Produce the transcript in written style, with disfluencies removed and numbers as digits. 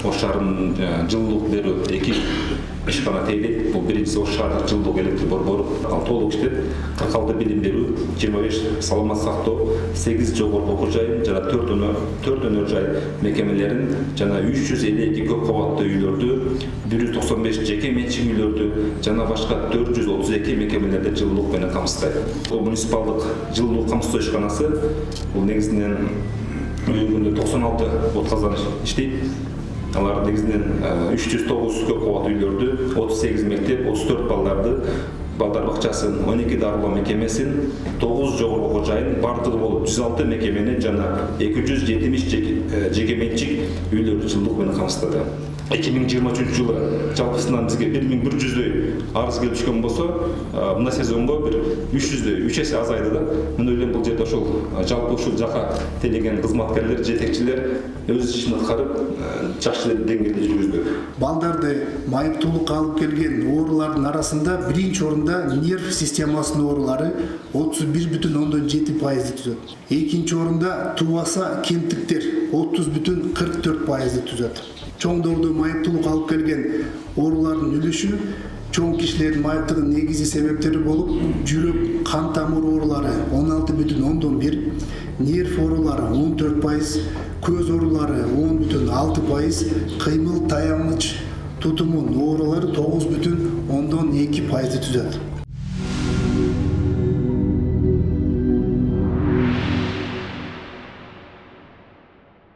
Ош шаарынын жылуулук берүү эки ишкана тейлейт. Бул биринчиси Ош шаардык жылуулук электр борбору, ал толук иштеп, 46 билим берүү, 25 саламат сактоо, 8 жогорку окуу жайын жана 4 өнөр жай мекемелерин жана 352 көп кабаттуу үйлөрдү, 195 жеке менчик үйлөрдү жана башка 432 мекемелерде жылуулук менен камсыздайт. Бул муниципалдык жылуулук камсыздоо ишканасы бул негизинен күндө 96 отказдан иштейт. Алар негизинен 309 көп кабаттуу үйлөрдү, 38 мектеп, 34 балдар бакчасын, 12 дарылоо мекемесин, 9 жогорку окуу жайын, бардыгы болуп 106 мекемени жана 270 жеке менчик үйлөрдү жылуулук менен камсыздады. 2023 жылы жалпысынан бизге 1100дөй арыз келип түшкөн болсо, мына сезонго бир 300дөй 3 эсе азайды да. Мен ойлойм бул жерде ошол жалпы ушул жака телеген кызматкерлер, жетекчилер өз ишин аткарып, жакшы деңгээлде жүргүздү. Балдарды майыптуулукка алып келген оорулардын арасында биринчи орунда нерв системасынын оорулары 31,7% түзөт. Экинчи орунда тубаса кемтиктер 30,44% түзөт. Чоңдордо майыптуулук алып келген оорулардын үлүшү чоң кишилердин майыптыгынын негизги себептери болуп, жүрөк, кан тамыр оорулары 16,1, нерв оорулары 14%, көз оорулары 10,6%, кыймыл, таягыныч, тутумун оорулары 9,2% түзөт.